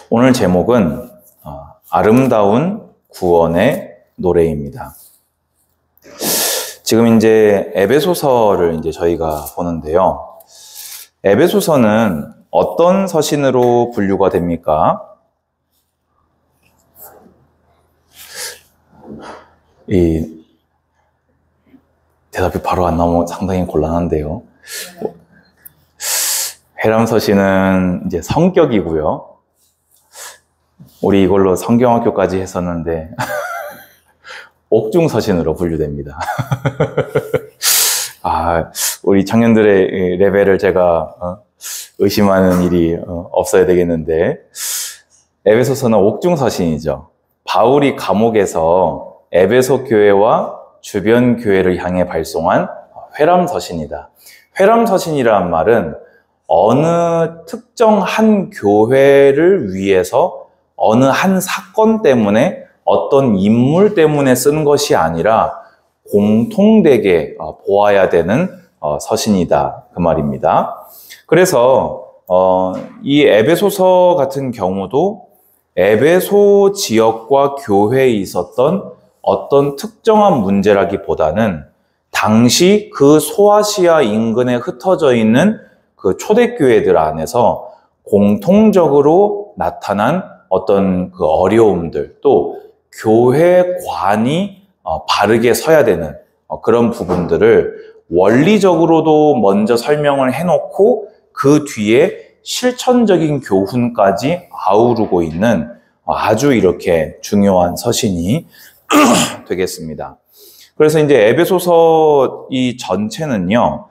오늘 제목은 아름다운 구원의 노래입니다. 지금 이제 에베소서를 저희가 보는데요. 에베소서는 어떤 서신으로 분류가 됩니까? 이 대답이 바로 안 나오면 상당히 곤란한데요. 회람서신은 이제 성격이고요. 우리 이걸로 성경학교까지 했었는데 옥중서신으로 분류됩니다. 우리 청년들의 레벨을 제가 의심하는 일이 없어야 되겠는데, 에베소서는 옥중서신이죠. 바울이 감옥에서 에베소 교회와 주변 교회를 향해 발송한 회람서신이다. 회람서신이라는 말은 어느 특정 한 교회를 위해서 어느 한 사건 때문에 어떤 인물 때문에 쓴 것이 아니라 공통되게 보아야 되는 서신이다, 그 말입니다. 그래서 이 에베소서 같은 경우도 에베소 지역과 교회에 있었던 어떤 특정한 문제라기보다는 당시 그 소아시아 인근에 흩어져 있는 그 초대교회들 안에서 공통적으로 나타난 어떤 그 어려움들, 또 교회관이 바르게 서야 되는 그런 부분들을 원리적으로도 먼저 설명을 해놓고 그 뒤에 실천적인 교훈까지 아우르고 있는 아주 이렇게 중요한 서신이 되겠습니다. 그래서 이제 에베소서 이 전체는요,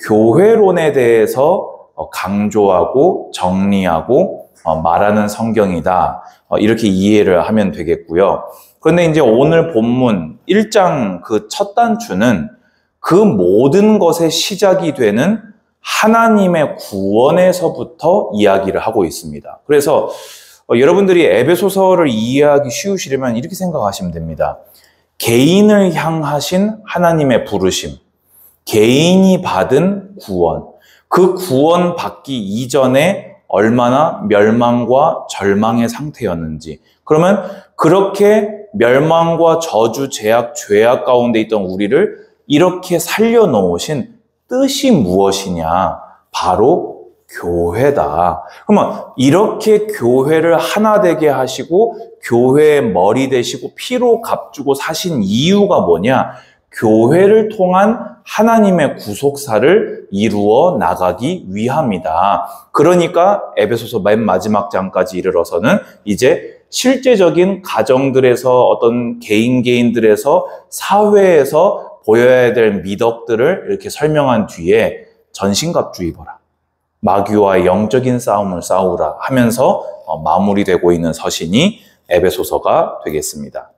교회론에 대해서 강조하고 정리하고 말하는 성경이다, 이렇게 이해를 하면 되겠고요. 그런데 이제 오늘 본문 1장 그 첫 단추는 그 모든 것의 시작이 되는 하나님의 구원에서부터 이야기를 하고 있습니다. 그래서 여러분들이 에베소서를 이해하기 쉬우시려면 이렇게 생각하시면 됩니다. 개인을 향하신 하나님의 부르심, 개인이 받은 구원, 그 구원 받기 이전에 얼마나 멸망과 절망의 상태였는지, 그러면 그렇게 멸망과 저주, 제약, 죄악 가운데 있던 우리를 이렇게 살려놓으신 뜻이 무엇이냐? 바로 교회다. 그러면 이렇게 교회를 하나 되게 하시고 교회의 머리 되시고 피로 값주고 사신 이유가 뭐냐? 교회를 통한 하나님의 구속사를 이루어 나가기 위함이다. 그러니까 에베소서 맨 마지막 장까지 이르러서는 이제 실제적인 가정들에서 어떤 개인들에서 사회에서 보여야 될 미덕들을 이렇게 설명한 뒤에 전신갑주 입어라, 마귀와의 영적인 싸움을 싸우라 하면서 마무리되고 있는 서신이 에베소서가 되겠습니다.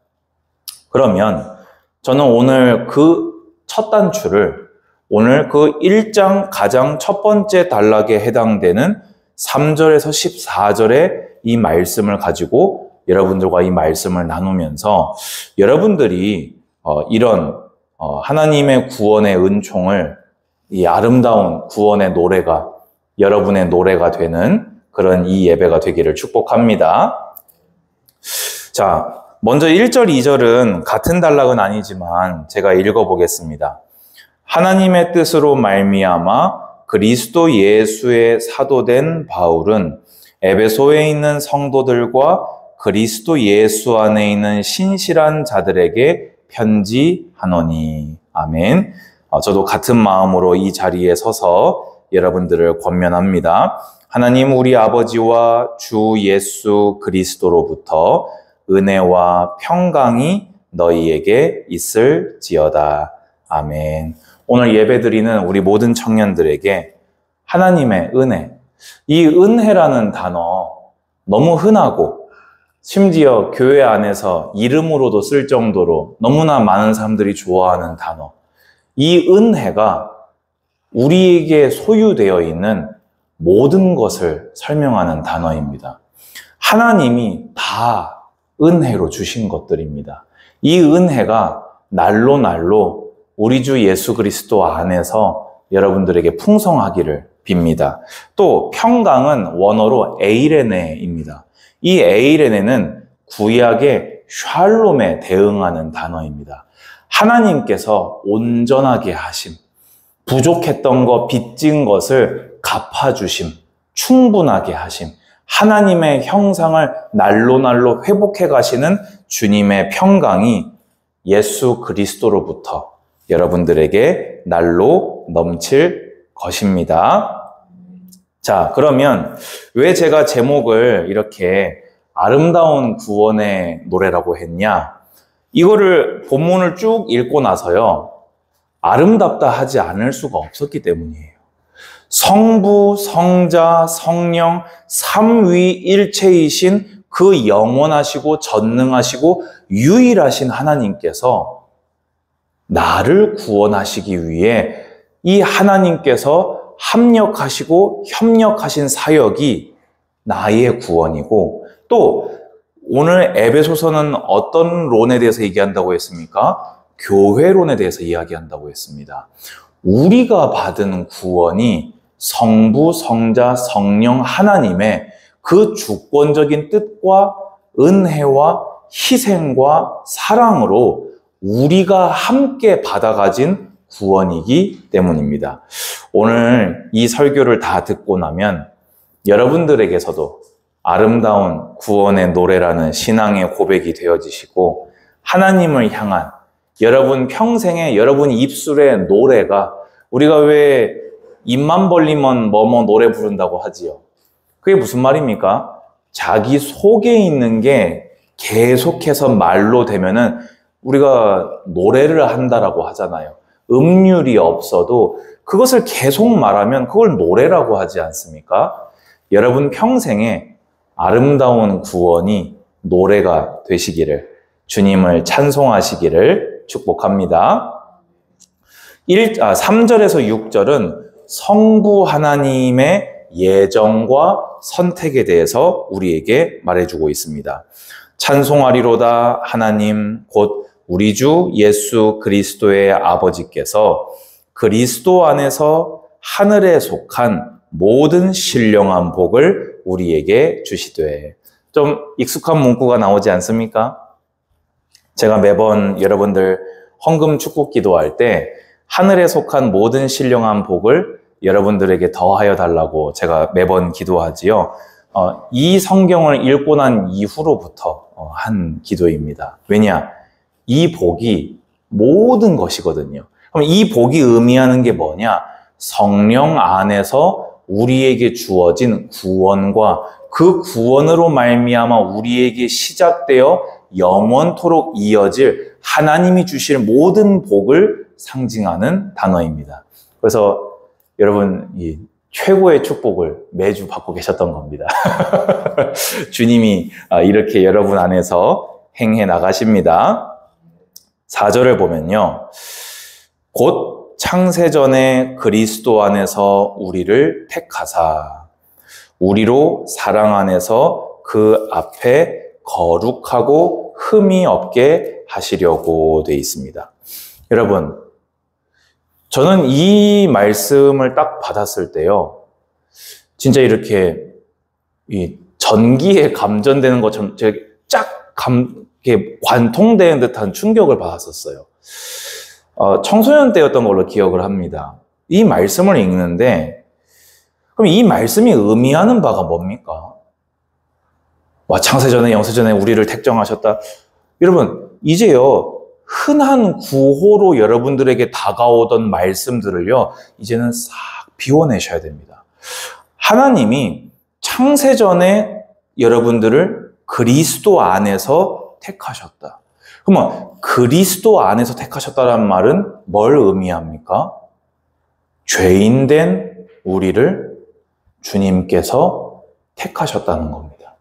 그러면 저는 오늘 그 첫 단추를 오늘 그 1장 가장 첫 번째 단락에 해당되는 3절에서 14절의 이 말씀을 가지고 여러분들과 이 말씀을 나누면서 여러분들이 이런 하나님의 구원의 은총을, 이 아름다운 구원의 노래가 여러분의 노래가 되는 그런 이 예배가 되기를 축복합니다. 자, 먼저 1절, 2절은 같은 단락은 아니지만 제가 읽어보겠습니다. 하나님의 뜻으로 말미암아 그리스도 예수의 사도된 바울은 에베소에 있는 성도들과 그리스도 예수 안에 있는 신실한 자들에게 편지하노니. 아멘. 저도 같은 마음으로 이 자리에 서서 여러분들을 권면합니다. 하나님 우리 아버지와 주 예수 그리스도로부터 은혜와 평강이 너희에게 있을지어다. 아멘. 오늘 예배드리는 우리 모든 청년들에게 하나님의 은혜, 이 은혜라는 단어 너무 흔하고 심지어 교회 안에서 이름으로도 쓸 정도로 너무나 많은 사람들이 좋아하는 단어, 이 은혜가 우리에게 소유되어 있는 모든 것을 설명하는 단어입니다. 하나님이 다 은혜로 주신 것들입니다. 이 은혜가 날로 우리 주 예수 그리스도 안에서 여러분들에게 풍성하기를 빕니다. 또 평강은 원어로 에이레네입니다. 이 에이레네는 구약의 샬롬에 대응하는 단어입니다. 하나님께서 온전하게 하심, 부족했던 것, 빚진 것을 갚아주심, 충분하게 하심, 하나님의 형상을 날로 회복해 가시는 주님의 평강이 예수 그리스도로부터 여러분들에게 날로 넘칠 것입니다. 자, 그러면 왜 제가 제목을 이렇게 아름다운 구원의 노래라고 했냐? 이거를 본문을 쭉 읽고 나서요, 아름답다 하지 않을 수가 없었기 때문이에요. 성부, 성자, 성령, 삼위일체이신 그 영원하시고 전능하시고 유일하신 하나님께서 나를 구원하시기 위해 이 하나님께서 합력하시고 협력하신 사역이 나의 구원이고, 또 오늘 에베소서는 어떤 론에 대해서 얘기한다고 했습니까? 교회론에 대해서 이야기한다고 했습니다. 우리가 받은 구원이 성부, 성자, 성령 하나님의 그 주권적인 뜻과 은혜와 희생과 사랑으로 우리가 함께 받아가진 구원이기 때문입니다. 오늘 이 설교를 다 듣고 나면 여러분들에게서도 아름다운 구원의 노래라는 신앙의 고백이 되어지시고, 하나님을 향한 여러분 평생에 여러분 입술의 노래가, 우리가 왜 입만 벌리면 뭐뭐 노래 부른다고 하지요? 그게 무슨 말입니까? 자기 속에 있는 게 계속해서 말로 되면은 우리가 노래를 한다라고 하잖아요. 음률이 없어도 그것을 계속 말하면 그걸 노래라고 하지 않습니까? 여러분 평생에 아름다운 구원이 노래가 되시기를, 주님을 찬송하시기를 축복합니다. 3절에서 6절은 성부 하나님의 예정과 선택에 대해서 우리에게 말해주고 있습니다. 찬송하리로다 하나님 곧 우리 주 예수 그리스도의 아버지께서 그리스도 안에서 하늘에 속한 모든 신령한 복을 우리에게 주시되. 좀 익숙한 문구가 나오지 않습니까? 제가 매번 여러분들 헌금 축복 기도할 때 하늘에 속한 모든 신령한 복을 여러분들에게 더하여 달라고 제가 매번 기도하지요. 이 성경을 읽고 난 이후로부터 한 기도입니다. 왜냐? 이 복이 모든 것이거든요. 그럼 이 복이 의미하는 게 뭐냐? 성령 안에서 우리에게 주어진 구원과 그 구원으로 말미암아 우리에게 시작되어 영원토록 이어질 하나님이 주실 모든 복을 상징하는 단어입니다. 그래서 여러분, 이 최고의 축복을 매주 받고 계셨던 겁니다. 주님이 이렇게 여러분 안에서 행해 나가십니다. 4절을 보면요, 곧 창세전에 그리스도 안에서 우리를 택하사 우리로 사랑 안에서 그 앞에 거룩하고 흠이 없게 하시려고 돼 있습니다. 여러분, 저는 이 말씀을 딱 받았을 때요, 진짜 이렇게 이 전기에 감전되는 것처럼 제가 이렇게 관통되는 듯한 충격을 받았었어요. 청소년 때였던 걸로 기억을 합니다. 이 말씀을 읽는데, 그럼 이 말씀이 의미하는 바가 뭡니까? 창세전에 영세전에 우리를 택정하셨다. 여러분, 이제요, 흔한 구호로 여러분들에게 다가오던 말씀들을요, 이제는 싹 비워내셔야 됩니다. 하나님이 창세전에 여러분들을 그리스도 안에서 택하셨다. 그러면 그리스도 안에서 택하셨다는 말은 뭘 의미합니까? 죄인된 우리를 주님께서 택하셨다는 겁니다.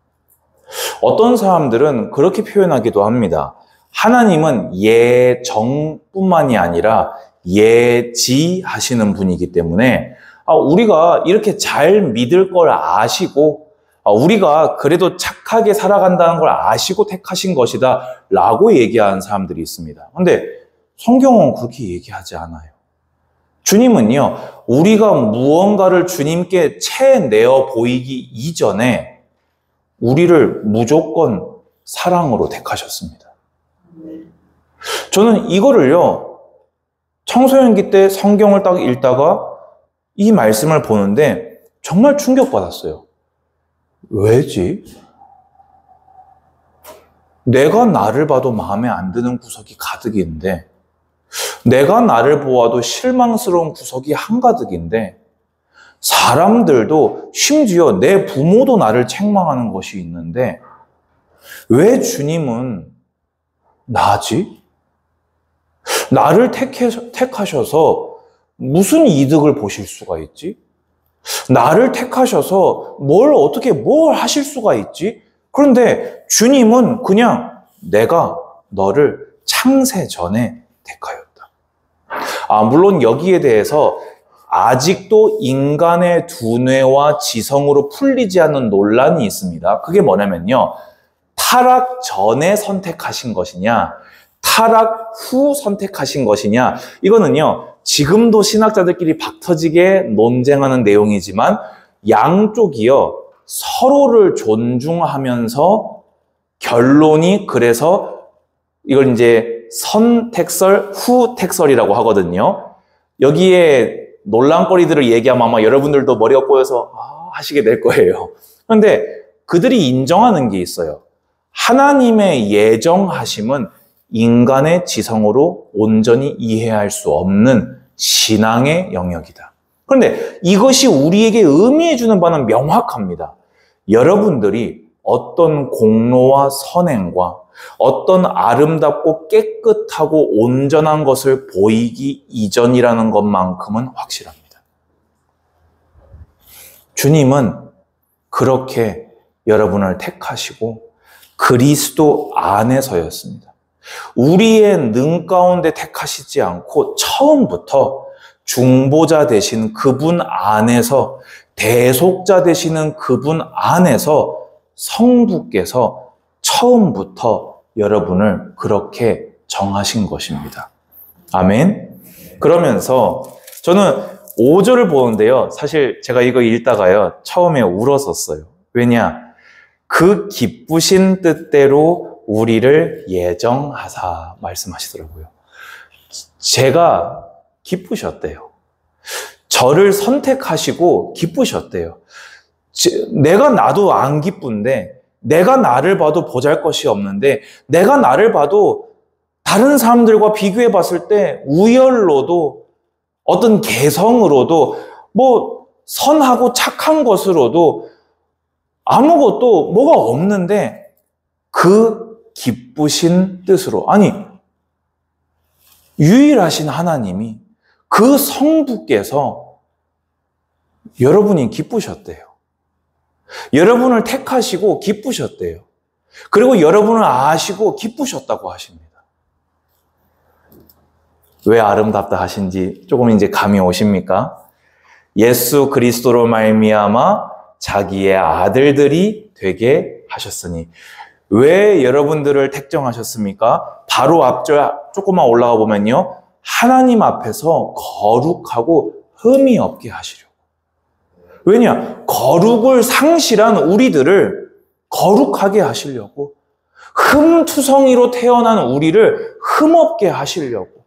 어떤 사람들은 그렇게 표현하기도 합니다. 하나님은 예정뿐만이 아니라 예지하시는 분이기 때문에 우리가 이렇게 잘 믿을 걸 아시고 우리가 그래도 착하게 살아간다는 걸 아시고 택하신 것이다 라고 얘기하는 사람들이 있습니다. 근데 성경은 그렇게 얘기하지 않아요. 주님은요, 우리가 무언가를 주님께 채내어 보이기 이전에 우리를 무조건 사랑으로 택하셨습니다. 저는 이거를요, 청소년기 때 성경을 딱 읽다가 이 말씀을 보는데 정말 충격받았어요. 왜지? 내가 나를 봐도 마음에 안 드는 구석이 가득인데, 내가 나를 보아도 실망스러운 구석이 한가득인데, 사람들도 심지어 내 부모도 나를 책망하는 것이 있는데, 왜 주님은 나지? 나를 택하셔서 무슨 이득을 보실 수가 있지? 나를 택하셔서 뭘 하실 수가 있지? 그런데 주님은 그냥 내가 너를 창세 전에 택하였다. 물론 여기에 대해서 아직도 인간의 두뇌와 지성으로 풀리지 않는 논란이 있습니다. 그게 뭐냐면요, 타락 전에 선택하신 것이냐, 타락 후 선택하신 것이냐, 이거는요, 지금도 신학자들끼리 박터지게 논쟁하는 내용이지만 양쪽이요, 서로를 존중하면서 결론이, 그래서 이걸 이제 선택설, 후택설이라고 하거든요. 여기에 논란거리들을 얘기하면 아마 여러분들도 머리가 꼬여서 하시게 될 거예요. 그런데 그들이 인정하는 게 있어요. 하나님의 예정하심은 인간의 지성으로 온전히 이해할 수 없는 신앙의 영역이다. 그런데 이것이 우리에게 의미해 주는 바는 명확합니다. 여러분들이 어떤 공로와 선행과 어떤 아름답고 깨끗하고 온전한 것을 보이기 이전이라는 것만큼은 확실합니다. 주님은 그렇게 여러분을 택하시고 그리스도 안에서였습니다. 우리의 능 가운데 택하시지 않고 처음부터 중보자 되신 그분 안에서, 대속자 되시는 그분 안에서 성부께서 처음부터 여러분을 그렇게 정하신 것입니다. 아멘. 그러면서 저는 5절을 보는데요, 사실 제가 이거 읽다가요, 처음에 울었었어요. 왜냐? 그 기쁘신 뜻대로 우리를 예정하사 말씀하시더라고요. 제가 기쁘셨대요. 저를 선택하시고 기쁘셨대요. 내가 나도 안 기쁜데, 내가 나를 봐도 보잘것이 없는데, 내가 나를 봐도 다른 사람들과 비교해 봤을 때 우열로도 어떤 개성으로도 선하고 착한 것으로도 아무것도 뭐가 없는데, 그 기쁘신 뜻으로, 유일하신 하나님이, 그 성부께서 여러분이 기쁘셨대요. 여러분을 택하시고 기쁘셨대요. 그리고 여러분을 아시고 기쁘셨다고 하십니다. 왜 아름답다 하신지 조금 이제 감이 오십니까? 예수 그리스도로 말미암아 자기의 아들들이 되게 하셨으니. 왜 여러분들을 택정하셨습니까? 바로 앞절 조금만 올라가 보면요, 하나님 앞에서 거룩하고 흠이 없게 하시려고. 왜냐? 거룩을 상실한 우리들을 거룩하게 하시려고, 흠투성이로 태어난 우리를 흠없게 하시려고,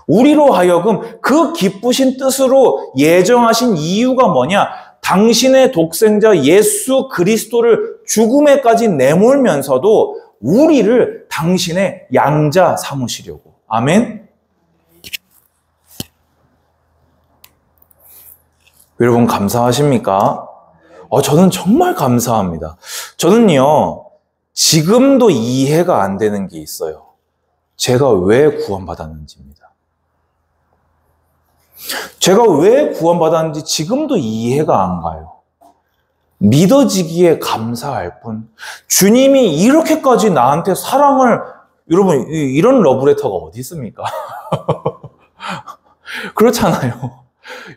우리로 하여금 그 기쁘신 뜻으로 예정하신 이유가 뭐냐? 당신의 독생자 예수 그리스도를 죽음에까지 내몰면서도 우리를 당신의 양자 삼으시려고. 아멘. 여러분 감사하십니까? 저는 정말 감사합니다. 저는요, 지금도 이해가 안 되는 게 있어요. 제가 왜 구원받았는지입니다. 제가 왜 구원받았는지 지금도 이해가 안 가요. 믿어지기에 감사할 뿐. 주님이 이렇게까지 나한테 사랑을, 여러분, 이런 러브레터가 어디 있습니까? 그렇잖아요.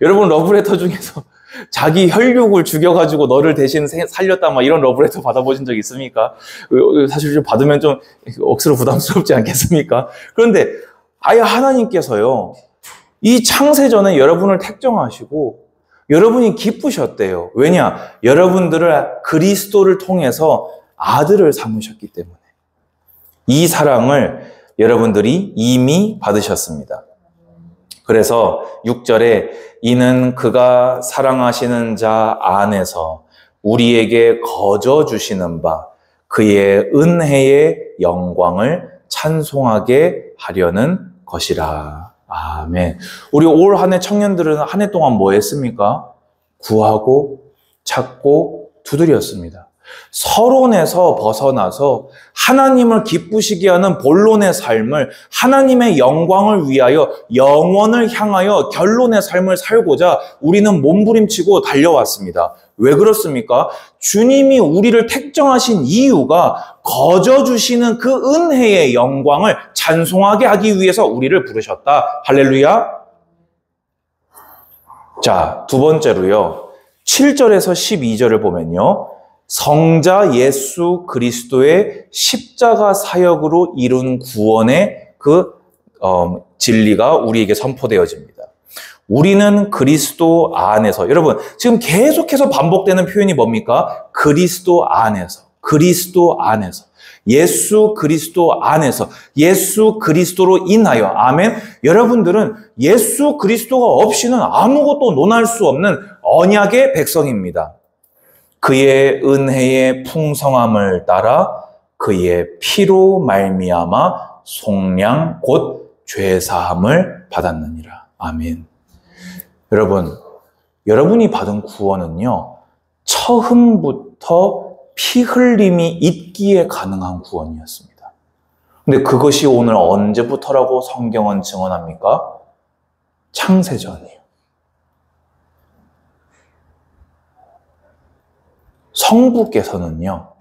여러분 러브레터 중에서 자기 혈육을 죽여가지고 너를 대신 살렸다 이런 러브레터 받아보신 적 있습니까? 사실 좀 받으면 좀 억수로 부담스럽지 않겠습니까? 그런데 아예 하나님께서요, 이 창세전에 여러분을 택정하시고 여러분이 기쁘셨대요. 왜냐? 여러분들을 그리스도를 통해서 아들을 삼으셨기 때문에. 이 사랑을 여러분들이 이미 받으셨습니다. 그래서 6절에 이는 그가 사랑하시는 자 안에서 우리에게 거저 주시는 바 그의 은혜의 영광을 찬송하게 하려는 것이라. 아멘. 우리 올 한 해 청년들은 한 해 동안 뭐 했습니까? 구하고 찾고 두드렸습니다. 서론에서 벗어나서 하나님을 기쁘시게 하는 본론의 삶을, 하나님의 영광을 위하여 영원을 향하여 결론의 삶을 살고자 우리는 몸부림치고 달려왔습니다. 왜 그렇습니까? 주님이 우리를 택정하신 이유가 거저 주시는 그 은혜의 영광을 찬송하게 하기 위해서 우리를 부르셨다. 할렐루야. 자, 두 번째로요. 7절에서 12절을 보면요. 성자 예수 그리스도의 십자가 사역으로 이룬 구원의 그 진리가 우리에게 선포되어집니다. 우리는 그리스도 안에서, 여러분 지금 계속해서 반복되는 표현이 뭡니까? 그리스도 안에서, 그리스도 안에서, 예수 그리스도 안에서, 예수 그리스도로 인하여. 아멘. 여러분들은 예수 그리스도가 없이는 아무것도 논할 수 없는 언약의 백성입니다. 그의 은혜의 풍성함을 따라 그의 피로 말미암아 속량 곧 죄사함을 받았느니라. 아멘. 여러분, 여러분이 받은 구원은요, 처음부터 피 흘림이 있기에 가능한 구원이었습니다. 근데 그것이 오늘 언제부터라고 성경은 증언합니까? 창세전이에요. 성부께서는요,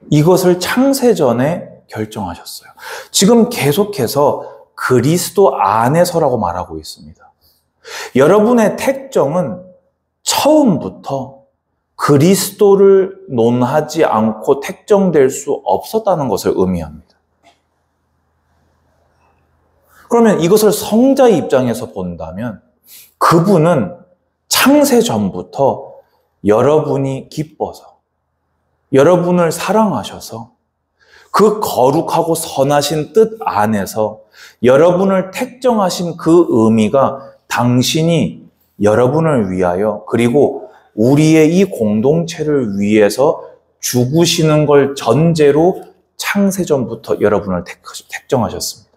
이것을 창세전에 결정하셨어요. 지금 계속해서 그리스도 안에서라고 말하고 있습니다. 여러분의 택정은 처음부터 그리스도를 논하지 않고 택정될 수 없었다는 것을 의미합니다. 그러면 이것을 성자의 입장에서 본다면 그분은 창세 전부터 여러분이 기뻐서, 여러분을 사랑하셔서 그 거룩하고 선하신 뜻 안에서 여러분을 택정하신 그 의미가 당신이 여러분을 위하여 그리고 우리의 이 공동체를 위해서 죽으시는 걸 전제로 창세전부터 여러분을 택정하셨습니다.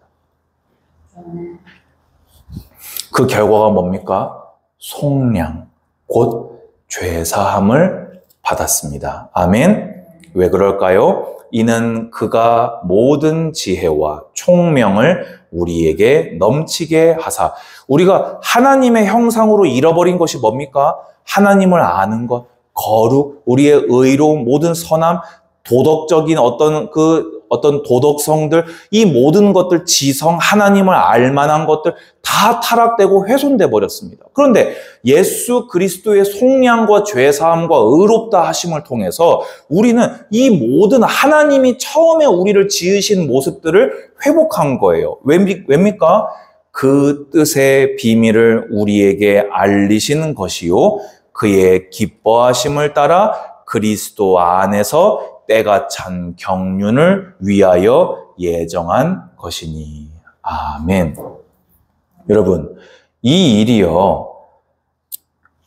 그 결과가 뭡니까? 속량, 곧 죄사함을 받았습니다. 아멘. 왜 그럴까요? 이는 그가 모든 지혜와 총명을 우리에게 넘치게 하사. 우리가 하나님의 형상으로 잃어버린 것이 뭡니까? 하나님을 아는 것, 거룩, 우리의 의로움, 모든 선함, 도덕적인 어떤 도덕성들, 이 모든 것들, 지성, 하나님을 알만한 것들 다 타락되고 훼손돼 버렸습니다. 그런데 예수 그리스도의 속량과 죄사함과 의롭다 하심을 통해서 우리는 이 모든 하나님이 처음에 우리를 지으신 모습들을 회복한 거예요. 왜입니까? 그 뜻의 비밀을 우리에게 알리시는 것이요, 그의 기뻐하심을 따라 그리스도 안에서 때가 찬 경륜을 위하여 예정한 것이니. 아멘. 여러분, 이 일이요,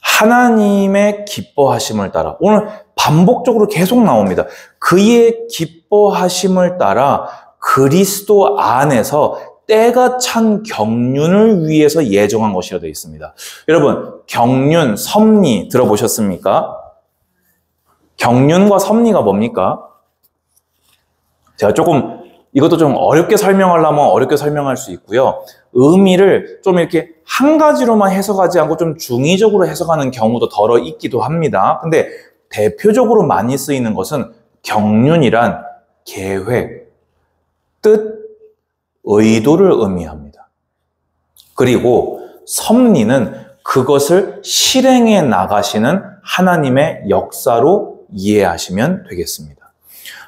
하나님의 기뻐하심을 따라, 오늘 반복적으로 계속 나옵니다. 그의 기뻐하심을 따라 그리스도 안에서 때가 찬 경륜을 위해서 예정한 것이라 되어 있습니다. 여러분, 경륜, 섭리 들어보셨습니까? 경륜과 섭리가 뭡니까? 제가 이것도 좀 어렵게 설명하려면 어렵게 설명할 수 있고요. 의미를 좀 이렇게 한 가지로만 해석하지 않고 좀 중의적으로 해석하는 경우도 덜어 있기도 합니다. 근데 대표적으로 많이 쓰이는 것은 경륜이란 계획, 뜻, 의도를 의미합니다. 그리고 섭리는 그것을 실행해 나가시는 하나님의 역사로 이해하시면 되겠습니다.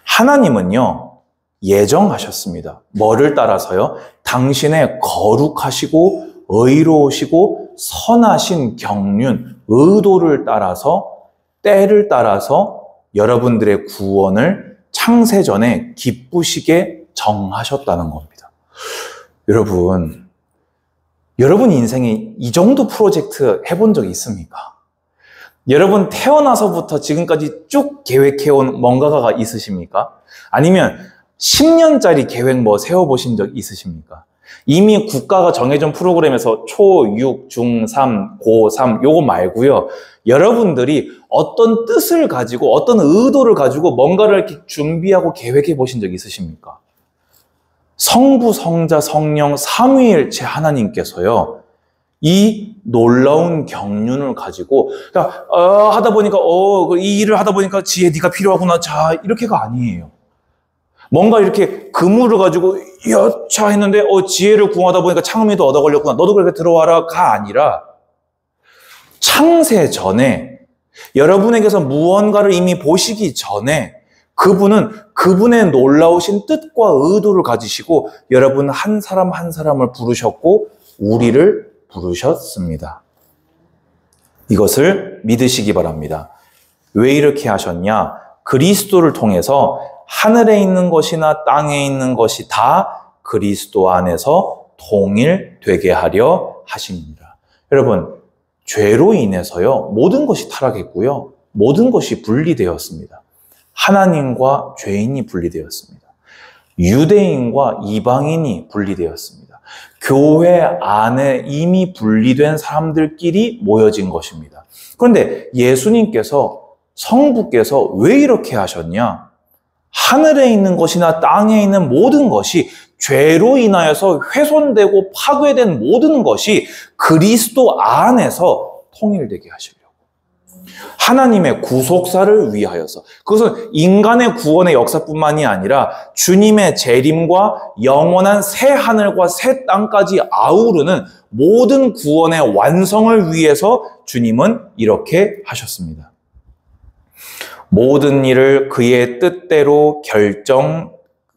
하나님은요, 예정하셨습니다. 뭐를 따라서요? 당신의 거룩하시고 의로우시고 선하신 경륜, 의도를 따라서, 때를 따라서 여러분들의 구원을 창세전에 기쁘시게 정하셨다는 겁니다. 여러분 인생에 이 정도 프로젝트 해본 적이 있습니까? 여러분 태어나서부터 지금까지 쭉 계획해온 뭔가가 있으십니까? 아니면 10년짜리 계획 세워보신 적 있으십니까? 이미 국가가 정해준 프로그램에서 초, 6, 중, 3, 고, 3 요거 말고요. 여러분들이 어떤 뜻을 가지고 어떤 의도를 가지고 뭔가를 이렇게 준비하고 계획해 보신 적 있으십니까? 성부, 성자, 성령, 삼위일체 하나님께서요. 이 놀라운 경륜을 가지고 하다 보니까 이 일을 하다 보니까 지혜 네가 필요하구나. 자, 이렇게가 아니에요. 뭔가 이렇게 그물을 가지고 여차 했는데 지혜를 구하다 보니까 창미도 얻어 걸렸구나. 너도 그렇게 들어와라가 아니라 창세 전에 여러분에게서 무언가를 이미 보시기 전에 그분은 그분의 놀라우신 뜻과 의도를 가지시고 여러분 한 사람 한 사람을 부르셨고 우리를 부르셨습니다. 이것을 믿으시기 바랍니다. 왜 이렇게 하셨냐? 그리스도를 통해서 하늘에 있는 것이나 땅에 있는 것이 다 그리스도 안에서 통일되게 하려 하십니다. 여러분, 죄로 인해서요, 모든 것이 타락했고요, 모든 것이 분리되었습니다. 하나님과 죄인이 분리되었습니다. 유대인과 이방인이 분리되었습니다. 교회 안에 이미 분리된 사람들끼리 모여진 것입니다. 그런데 예수님께서, 성부께서 왜 이렇게 하셨냐? 하늘에 있는 것이나 땅에 있는 모든 것이 죄로 인하여서 훼손되고 파괴된 모든 것이 그리스도 안에서 통일되게 하시려고. 하나님의 구속사를 위하여서. 그것은 인간의 구원의 역사뿐만이 아니라 주님의 재림과 영원한 새 하늘과 새 땅까지 아우르는 모든 구원의 완성을 위해서 주님은 이렇게 하셨습니다. 모든 일을 그의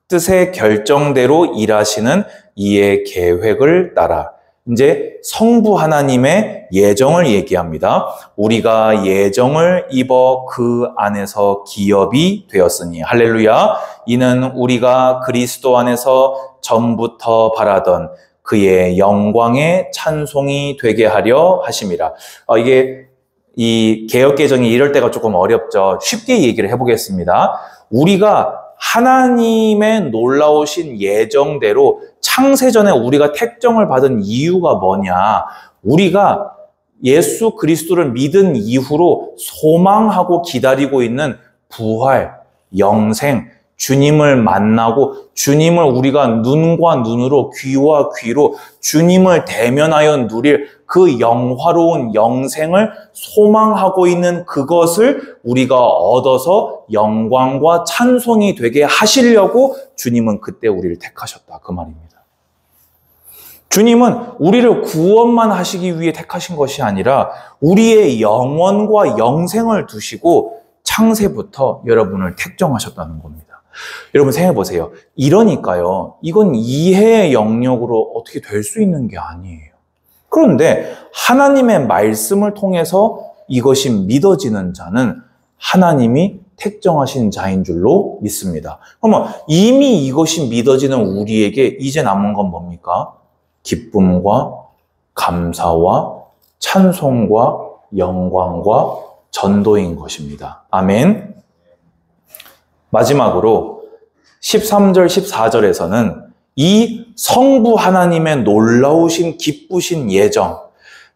뜻의 결정대로 일하시는 이의 계획을 따라. 이제 성부 하나님의 예정을 얘기합니다. 우리가 예정을 입어 그 안에서 기업이 되었으니. 할렐루야. 이는 우리가 그리스도 안에서 전부터 바라던 그의 영광의 찬송이 되게 하려 하심이라. 이게 이 개역개정이 이럴 때가 조금 어렵죠. 쉽게 얘기를 해보겠습니다. 우리가 하나님의 놀라우신 예정대로 창세전에 우리가 택정을 받은 이유가 뭐냐? 우리가 예수 그리스도를 믿은 이후로 소망하고 기다리고 있는 부활, 영생, 주님을 만나고 주님을 우리가 눈과 눈으로 귀와 귀로 주님을 대면하여 누릴 그 영화로운 영생을 소망하고 있는 그것을 우리가 얻어서 영광과 찬송이 되게 하시려고 주님은 그때 우리를 택하셨다. 그 말입니다. 주님은 우리를 구원만 하시기 위해 택하신 것이 아니라 우리의 영원과 영생을 두시고 창세부터 여러분을 택정하셨다는 겁니다. 여러분 생각해 보세요. 이러니까요. 이건 이해의 영역으로 어떻게 될 수 있는 게 아니에요. 그런데 하나님의 말씀을 통해서 이것이 믿어지는 자는 하나님이 택정하신 자인 줄로 믿습니다. 그러면 이미 이것이 믿어지는 우리에게 이제 남은 건 뭡니까? 기쁨과 감사와 찬송과 영광과 전도인 것입니다. 아멘. 마지막으로 13절, 14절에서는 이 성부 하나님의 놀라우신 기쁘신 예정,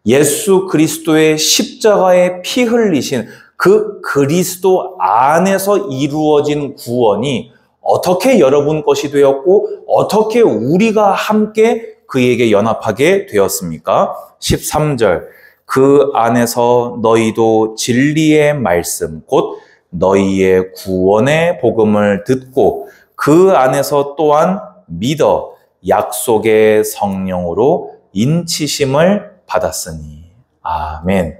예수 그리스도의 십자가에 피 흘리신 그 그리스도 안에서 이루어진 구원이 어떻게 여러분 것이 되었고 어떻게 우리가 함께 그에게 연합하게 되었습니까? 13절, 그 안에서 너희도 진리의 말씀, 곧 너희의 구원의 복음을 듣고 그 안에서 또한 믿어 약속의 성령으로 인치심을 받았으니. 아멘.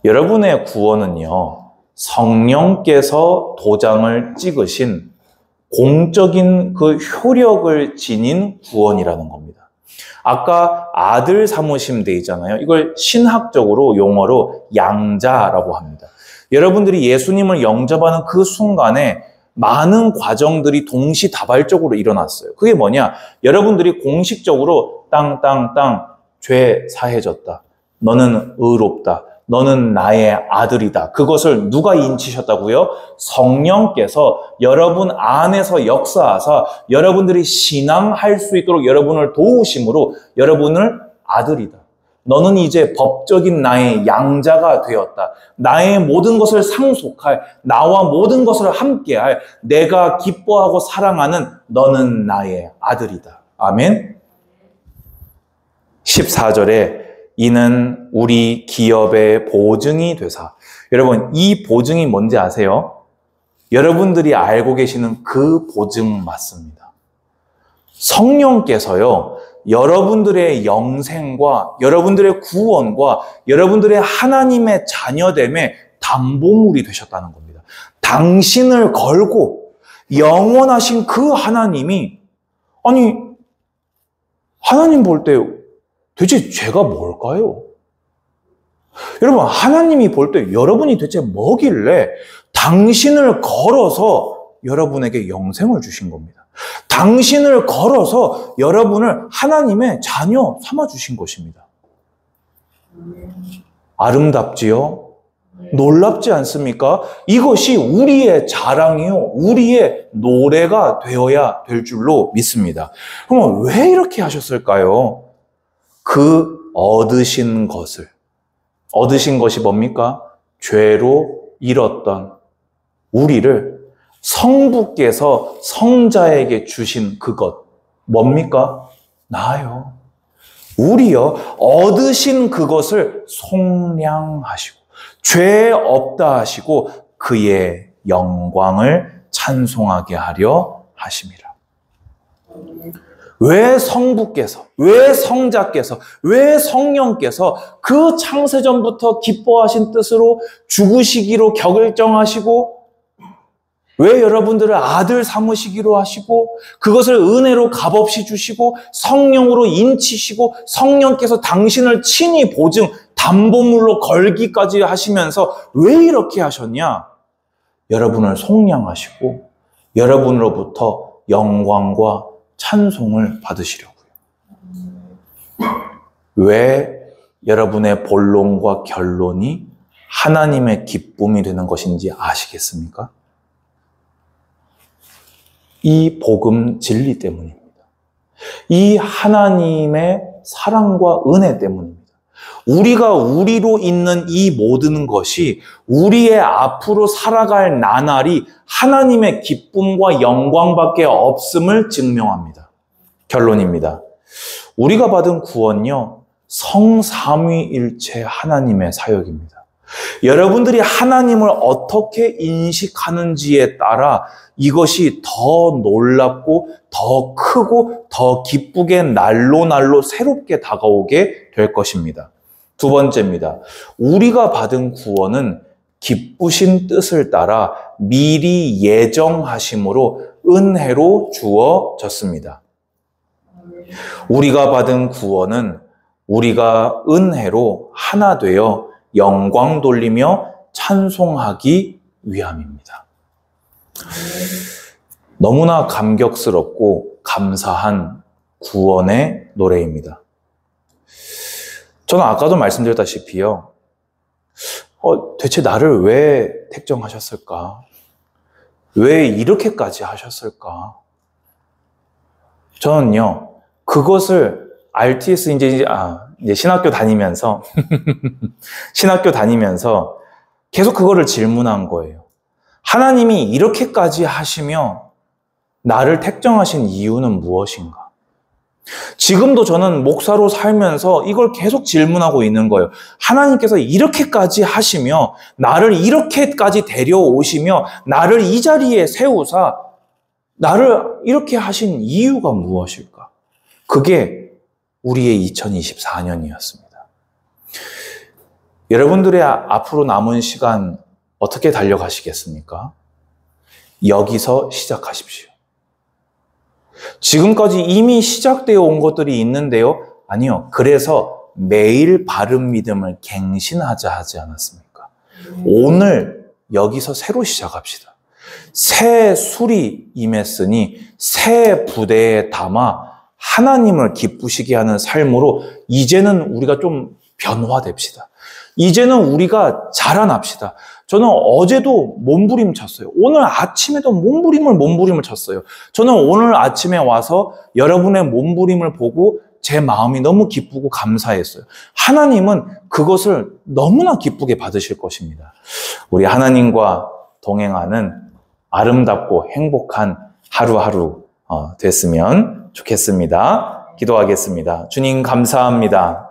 여러분의 구원은요, 성령께서 도장을 찍으신 공적인 그 효력을 지닌 구원이라는 겁니다. 아까 아들 삼으심 돼 있잖아요. 이걸 신학적으로 용어로 양자라고 합니다. 여러분들이 예수님을 영접하는 그 순간에 많은 과정들이 동시다발적으로 일어났어요. 그게 뭐냐? 여러분들이 공식적으로 땅땅땅 죄 사해졌다. 너는 의롭다. 너는 나의 아들이다. 그것을 누가 인치셨다고요? 성령께서 여러분 안에서 역사하사 여러분들이 신앙할 수 있도록 여러분을 도우심으로 여러분을 아들이다. 너는 이제 법적인 나의 양자가 되었다. 나의 모든 것을 상속할, 나와 모든 것을 함께할, 내가 기뻐하고 사랑하는 너는 나의 아들이다. 아멘. 14절에 이는 우리 기업의 보증이 되사. 여러분, 이 보증이 뭔지 아세요? 여러분들이 알고 계시는 그 보증 맞습니다. 성령께서요, 여러분들의 영생과 여러분들의 구원과 여러분들의 하나님의 자녀됨의 담보물이 되셨다는 겁니다. 당신을 걸고 영원하신 그 하나님이, 아니, 하나님 볼 때 도대체 죄가 뭘까요? 여러분, 하나님이 볼 때 여러분이 대체 뭐길래 당신을 걸어서 여러분에게 영생을 주신 겁니다. 당신을 걸어서 여러분을 하나님의 자녀 삼아주신 것입니다. 아름답지요? 놀랍지 않습니까? 이것이 우리의 자랑이요, 우리의 노래가 되어야 될 줄로 믿습니다. 그럼 왜 이렇게 하셨을까요? 그 얻으신 것이 뭡니까? 죄로 잃었던 우리를 성부께서 성자에게 주신 그것, 뭡니까? 나요. 우리요, 얻으신 그것을 속량하시고, 죄 없다 하시고, 그의 영광을 찬송하게 하려 하심이라. 왜 성부께서, 왜 성자께서, 왜 성령께서 그 창세전부터 기뻐하신 뜻으로 죽으시기로 결정하시고, 왜 여러분들을 아들 삼으시기로 하시고, 그것을 은혜로 값없이 주시고, 성령으로 인치시고, 성령께서 당신을 친히 보증, 담보물로 걸기까지 하시면서 왜 이렇게 하셨냐? 여러분을 속량하시고, 여러분으로부터 영광과 찬송을 받으시려고요. 왜 여러분의 본론과 결론이 하나님의 기쁨이 되는 것인지 아시겠습니까? 이 복음 진리 때문입니다. 이 하나님의 사랑과 은혜 때문입니다. 우리가 우리로 있는 이 모든 것이 우리의 앞으로 살아갈 나날이 하나님의 기쁨과 영광밖에 없음을 증명합니다. 결론입니다. 우리가 받은 구원요, 성삼위일체 하나님의 사역입니다. 여러분들이 하나님을 어떻게 인식하는지에 따라 이것이 더 놀랍고 더 크고 더 기쁘게 날로 새롭게 다가오게 될 것입니다. 두 번째입니다. 우리가 받은 구원은 기쁘신 뜻을 따라 미리 예정하심으로 은혜로 주어졌습니다. 우리가 받은 구원은 우리가 은혜로 하나 되어 영광 돌리며 찬송하기 위함입니다. 너무나 감격스럽고 감사한 구원의 노래입니다. 저는 아까도 말씀드렸다시피요, 대체 나를 왜 택정하셨을까? 왜 이렇게까지 하셨을까? 저는요, 그것을 RTS 이제 신학교 다니면서 계속 그거를 질문한 거예요. 하나님이 이렇게까지 하시며 나를 택정하신 이유는 무엇인가? 지금도 저는 목사로 살면서 이걸 계속 질문하고 있는 거예요. 하나님께서 이렇게까지 하시며 나를 이렇게까지 데려오시며 나를 이 자리에 세우사 나를 이렇게 하신 이유가 무엇일까? 그게 우리의 2024년이었습니다. 여러분들의 앞으로 남은 시간 어떻게 달려가시겠습니까? 여기서 시작하십시오. 지금까지 이미 시작되어 온 것들이 있는데요. 아니요. 그래서 매일 바른 믿음을 갱신하자 하지 않았습니까? 오늘 여기서 새로 시작합시다. 새 술이 임했으니 새 부대에 담아 하나님을 기쁘시게 하는 삶으로 이제는 우리가 좀 변화됩시다. 이제는 우리가 자라납시다. 저는 어제도 몸부림 쳤어요. 오늘 아침에도 몸부림을 쳤어요. 저는 오늘 아침에 와서 여러분의 몸부림을 보고 제 마음이 너무 기쁘고 감사했어요. 하나님은 그것을 너무나 기쁘게 받으실 것입니다. 우리 하나님과 동행하는 아름답고 행복한 하루하루 됐으면 좋겠습니다. 기도하겠습니다. 주님 감사합니다.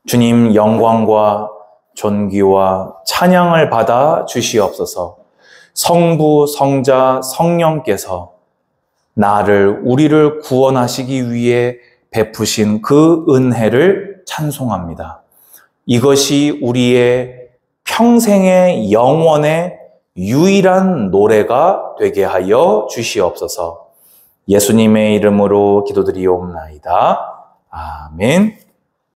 주님 영광과 존귀와 찬양을 받아 주시옵소서. 성부, 성자, 성령께서 우리를 구원하시기 위해 베푸신 그 은혜를 찬송합니다. 이것이 우리의 평생의 영원의 유일한 노래가 되게 하여 주시옵소서. 예수님의 이름으로 기도드리옵나이다. 아멘.